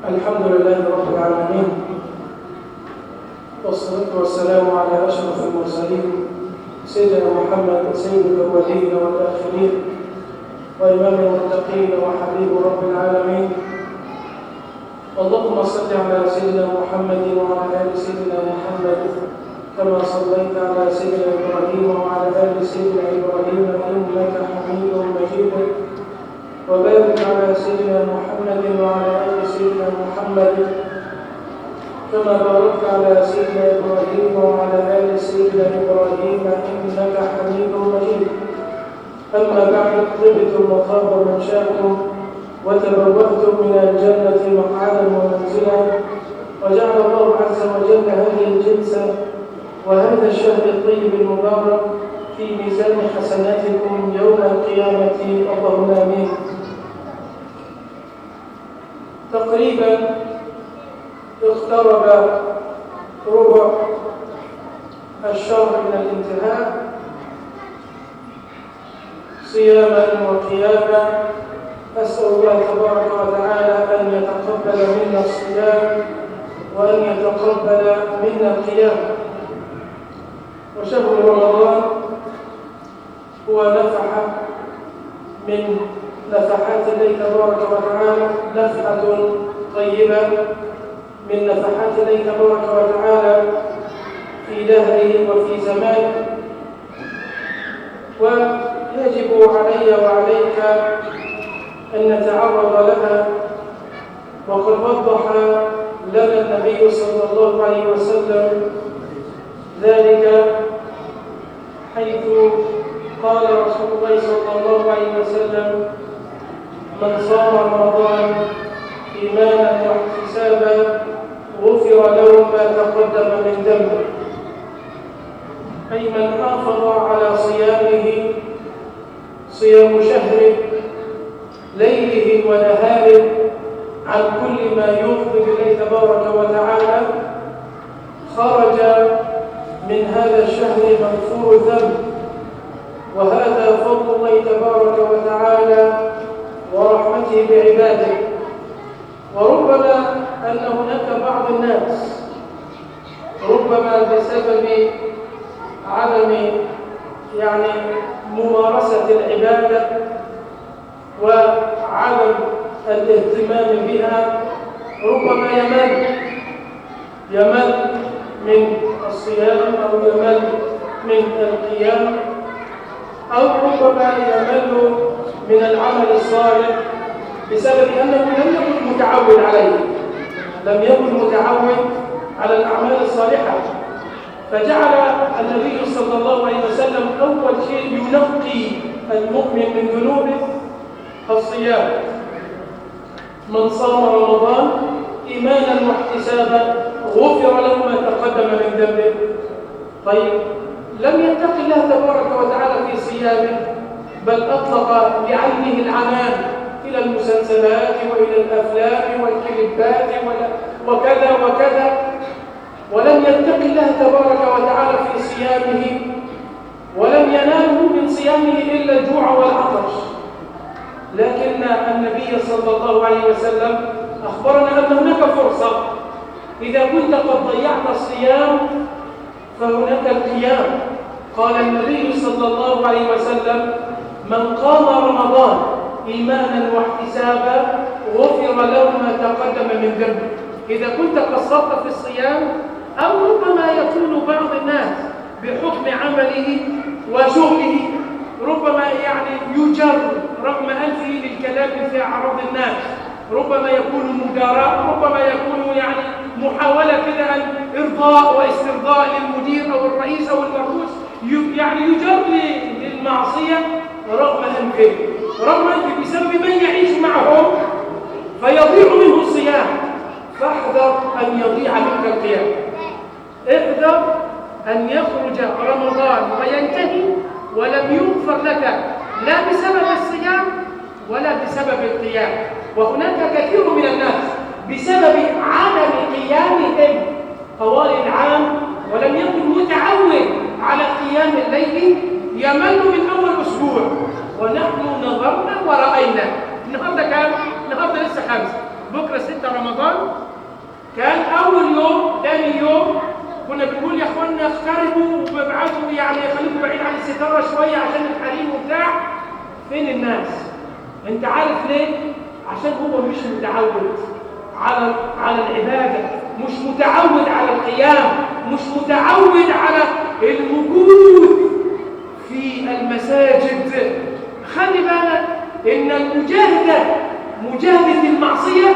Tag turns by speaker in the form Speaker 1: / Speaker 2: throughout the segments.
Speaker 1: الحمد لله رب العالمين، والصلاة والسلام على أشرف المرسلين سيدنا محمد سيد الأولين والآخرين وإمام المتقين وحبيب رب العالمين. اللهم صل على سيدنا محمد وعلى آل سيدنا محمد كما صليت على سيدنا إبراهيم وعلى آل سيدنا إبراهيم إنك حميد مجيد، وبارك على سيدنا محمد وعلى آل سيدنا محمد كما باركت على سيدنا إبراهيم وعلى آل سيدنا إبراهيم إنك حميد مجيد. أما بعد، طبتم وطاب منشاكم وتبوأتم من الجنة مقعدا ومنزلا، وجعل الله عز وجل هذه الجلسة وهذا الشهر الطيب المبارك في ميزان حسناتكم يوم القيامة، اللهم آمين. تقريبا اقترب ربع الشهر من الانتهاء صياما وقياما. أسأل الله تبارك وتعالى أن يتقبل منا الصيام وأن يتقبل منا القيام. وشهر رمضان هو نفحة من نفحات الله تبارك وتعالى، نفحة طيبة من نفحات الله تبارك وتعالى في دهره وفي زمانه، ويجب علي وعليك أن نتعرض لها. وقد وضح لنا النبي صلى الله عليه وسلم ذلك، حيث قال رسول الله صلى الله عليه وسلم: من صام رمضان إيمانا واحتسابا غفر له ما تقدم من ذنبه. أي من حافظ على صيامه، صيام شهره ليله ونهاره، عن كل ما يغضب الله تبارك وتعالى، خرج من هذا الشهر مغفور الذنب. وهذا فضل الله تبارك وتعالى ورحمته بعباده. وربما أن هناك بعض الناس ربما بسبب عدم ممارسة العبادة وعدم الاهتمام بها ربما يمل من الصيام، أو يمل من القيام، أو ربما يمل من العمل الصالح بسبب أنه لم يكن متعود عليه، لم يكن متعود على الأعمال الصالحة. فجعل النبي صلى الله عليه وسلم أول شيء ينقي المؤمن من ذنوبه الصيام. من صام رمضان إيمانا واحتسابا غفر له ما تقدم من ذنبه. طيب، لم يتق الله تبارك وتعالى في صيامه، بل أطلق بعينه العنان إلى المسلسلات وإلى الأفلام والكليبات وكذا وكذا، ولم يتق الله تبارك وتعالى في صيامه، ولم يناله من صيامه إلا الجوع والعطش. لكن النبي صلى الله عليه وسلم أخبرنا أن هناك فرصة. إذا كنت قد ضيعت الصيام فهناك القيام. قال النبي صلى الله عليه وسلم: من قام رمضان إيمانا واحتسابا غفر له ما تقدم من ذنبه. إذا كنت قصرت في الصيام، أو ربما يكون بعض الناس بحكم عمله وشغله ربما يجر رغم أنفه للكلام في أعراض الناس، ربما يكون مجاراة، ربما يكون محاولة كده أن إرضاء واسترضاء للمدير أو الرئيس أو المرؤوس، يجر للمعصية رغم أنفه بسبب من يعيش معهم فيضيع منه الصيام. فاحذر أن يضيع منك القيام. احذر أن يخرج رمضان وينتهي ولم يغفر لك، لا بسبب الصيام ولا بسبب القيام. وهناك كثير من الناس بسبب عدم قيامهم طوال العام ولم يكن متعود على قيام الليل يمل من أول أسبوع. ونحن نظرنا ورأينا النهارده كام؟ النهارده لسه 5. بكرة 6 رمضان، كان أول يوم ثاني يوم كنا بنقول يا اخوانا اقتربوا وابعتوا، يعني خليكم بعيد عن الستاره شويه عشان الحريم وبتاع. فين الناس؟ انت عارف ليه؟ عشان هو مش متعود على العباده، مش متعود على القيام، مش متعود على الوجود في المساجد. خلي بالك ان مجاهده المعصيه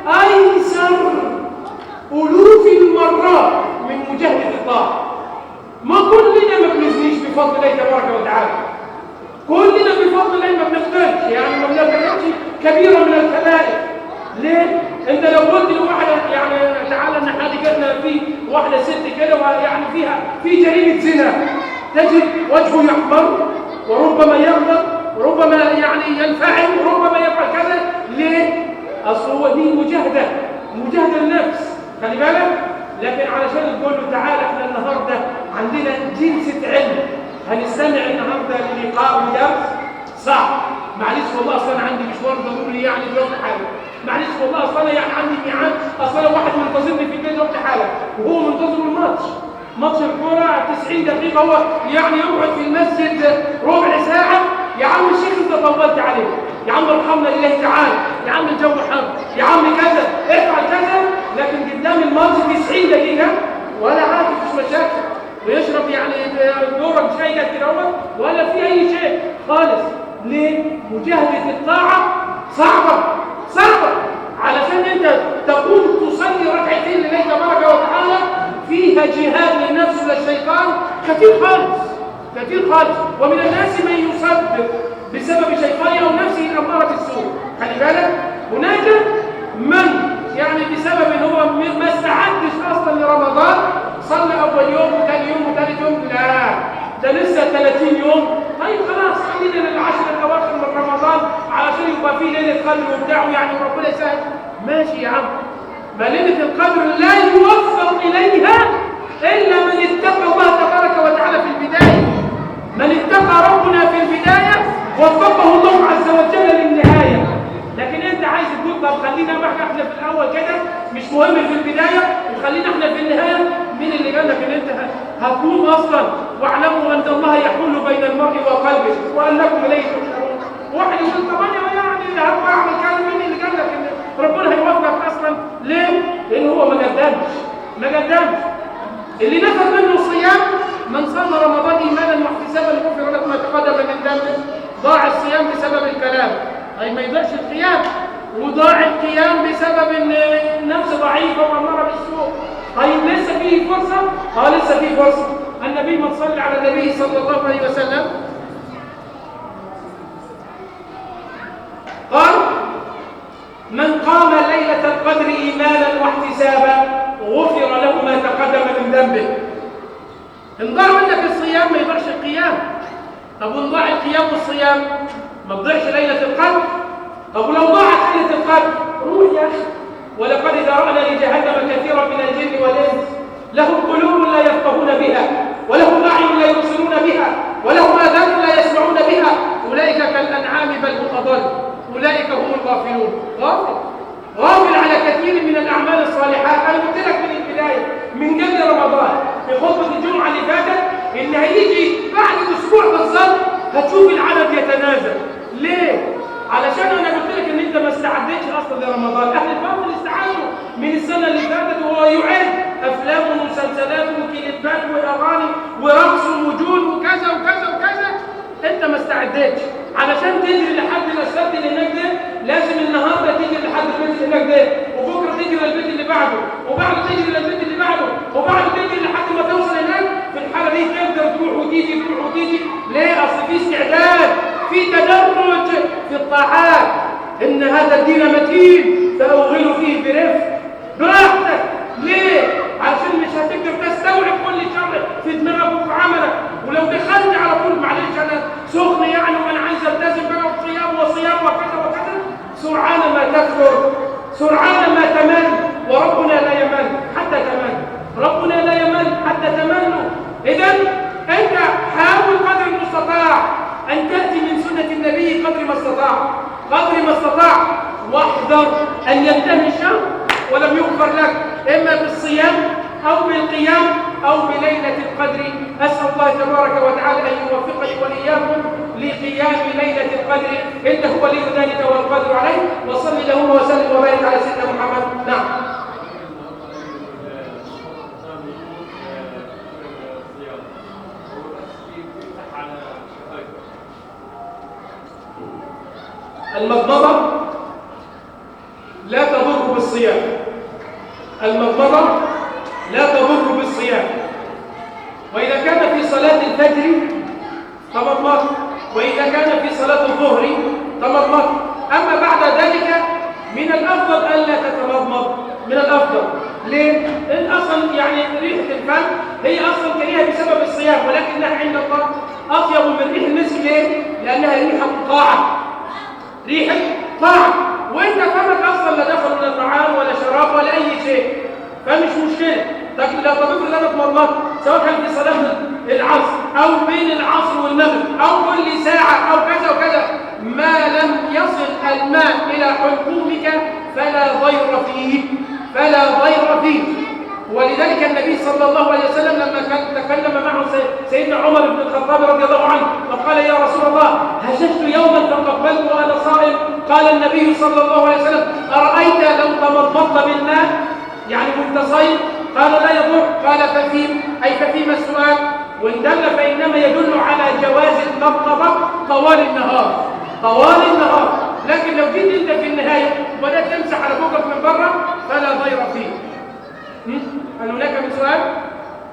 Speaker 1: ايسر ألوف المرات من مجاهدة الطاعة. ما كلنا ما بنزنيش بفضل الله تبارك وتعالى، كلنا بفضل الله ما بنقتلش، يعني ما بنرتكبش كبيرة من الكبائر. ليه؟ أنت لو قلت لواحدة يعني تعالى إن احنا جبنا في واحدة ست كده ويعني فيها في جريمة زنا، تجد وجهه يحمر وربما يغضب وربما يعني ينفعل وربما يفعل كذا. ليه؟ أصل هو دي مجاهدة النفس، خلي بالك. لكن علشان تقول له تعالى احنا النهارده عندنا جلسه علم، هنستمع النهارده للقاء ودرس صعب. معلش والله اصلا انا عندي مشوار ضروري يعني دلوقتي حالا، معلش والله اصلا انا يعني عندي ميعاد، اصلا واحد منتظرني في البيت دلوقتي حالا وهو منتظر ماتش الكوره 90 دقيقه، هو يعني يقعد في المسجد ربع ساعه. يا عم الشيخ انت طولت عليه، يا عم ارحمنا لله تعالى، يا عم الجو حر، يا عم كذا افعل كذا. لكن قدام الماتش 90 دقيقه ولا عادي، مفيش مشاكل، ويشرب يعني دورة شاي قد كده ولا في اي شيء خالص. ليه؟ مجاهده الطاعه صعبه علشان انت تقوم تصلي ركعتين لله تبارك وتعالى فيها جهاد للنفس والشيطان كثير خالص. ومن الناس من يصدق بسبب شيطانه او نفسه الاماره بالسوء. خلي بالك هناك من يعني بسبب ان هو ما استعدش اصلا لرمضان، صلى اول يوم وثاني يوم وثالث يوم، لا ده لسه 30 يوم. طيب خلاص خلينا للعشر الاواخر من رمضان علشان يبقى في ليله قدر وبتاع يعني ربنا يسهل. ماشي يا عم، ما ليله القدر لا يوفق اليها الا من اتقى الله تبارك وتعالى في البدايه. من اتقى ربنا في البدايه وفقه الله عز وجل للنهايه. لكن انت عايز تقول طب خلينا احنا في الاول كده مش مهم في البدايه وخلينا احنا في النهايه. مين اللي قال لك ان انت هتقوم اصلا؟ واعلموا ان الله يحول بين المرء وقلبه وانكم اليه تحشرون. واحد يقول طب انا يعني هبقى اعمل كذا، مين اللي قال لك ان ربنا هيوفقك اصلا؟ ليه؟ لان هو ما قدمش. اللي نفذ منه الصيام من صام رمضان ايمانا واحتسابا غفر له ما تقدم من ذنبه. ضاع الصيام بسبب الكلام، أي ما يضيعش القيام، وضاع القيام بسبب ان النفس ضعيفه واماره بالسوء. طيب لسه في فرصه؟ لسه في فرصه. النبي من صلى على النبي صلى الله عليه وسلم قال من قام ليله القدر ايمانا واحتسابا غفر له ما تقدم من ذنبه. ان ضاع منك الصيام ما يضيعش القيام. طب وان ضاع القيام والصيام ما تضيعش ليله القدر. طب ولو ضاعت ليله القدر روح يا اخي. ولقد ذرأنا لجهنم كثيرا من الجن والانس لهم قلوب لا يفقهون بها ولهم اعين لا يبصرون بها ولهم اذان لا يسمعون بها اولئك كالانعام بل هم اضل اولئك هم الغافلون. غافل على كثير من الاعمال الصالحات. انا قلت لك من البدايه من قبل رمضان في خطبه الجمعه اللي فاتت ان هيجي بعد اسبوع بالظبط هتشوف العدد يتنازل. ليه؟ علشان انا قلت لك ان انت ما استعدتش اصلا لرمضان. اهل الباطل استعدوا من السنه اللي فاتت وهو يعد افلام ومسلسلات وكليبات واغاني ورقص ووجود وكذا وكذا وكذا. انت ما استعدتش علشان تجري لحد الاسفلت اللي هناك ده. لازم النهارده تجري لحد البيت اللي هناك ده، وبكره تجري للبيت اللي بعده، وبعده تجري للبيت اللي بعده، وبعده تجري لحد ما توصل هناك. في الحاله دي تقدر تروح وتيجي. ليه؟ اصل في استعداد، في تدرج في الطاعات. ان هذا الدين متين فاوغلوا فيه برفق براحتك. ليه؟ علشان مش هتقدر تستوعب كل شر في دماغك وفي عملك. ولو دخلت على طول معلش انا سخن يعني وانا عايز التزم بقى وصيام وكذا سرعان ما تكفر، سرعان ما تمل. وربنا لا يمل حتى تمل، ربنا لا يمل حتى تملوا. اذا انت حاول قدر المستطاع ان تاتي من سنه النبي قدر ما استطاع، واحذر أن ينتهي الشهر ولم يغفر لك، إما بالصيام أو بالقيام أو بليلة القدر. أسأل الله تبارك وتعالى أن يوفقني وإياكم لقيام ليلة القدر، إنه ولي ذلك والقادر عليه. وصل اللهم وسلم وبارك على سيدنا محمد. نعم. المضمضة لا تضر بالصيام، المضمضة لا تضر بالصيام، وإذا كان في صلاة الفجر تمضمض، وإذا كان في صلاة الظهر تمضمض. أما بعد ذلك من الأفضل ألا تتمضمض، من الأفضل. ليه؟ لأن أصلا يعني ريحة الفم هي أصلا كريهة بسبب الصيام، ولكنها عند الله أطيب من ريح المسك. ليه؟ لأنها ريحة طاعة، ريحة طاعة، وانت فمك اصلا لا دخل ولا طعام ولا شراب ولا اي شيء، فمش مشكله. لكن لو طبيب اللي انا اتمرمطت سواء كان في صلاه العصر او بين العصر والمغرب او كل ساعه او كذا وكذا، ما لم يصل الماء الى حلقومك فلا ضير فيه، فلا ضير فيه. ولذلك النبي صلى الله عليه وسلم لما كان تكلم معه سيدنا عمر بن الخطاب رضي الله عنه وقال: يا رسول الله، هششت يوما فقبلت وانا صائم. قال النبي صلى الله عليه وسلم: ارايت لو تمضمضت بالماء، يعني وانت صايم؟ قال: لا يضر. قال: ففيما السؤال؟ وان دل فانما يدل على جواز المضمضه طوال النهار، طوال النهار. لكن لو جيت انت في النهايه وبدات تمسح على بوقك من بره فلا ضير فيه. هل هناك من سؤال؟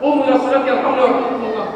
Speaker 1: قوموا الى الصلاه يرحمنا ورحمه الله.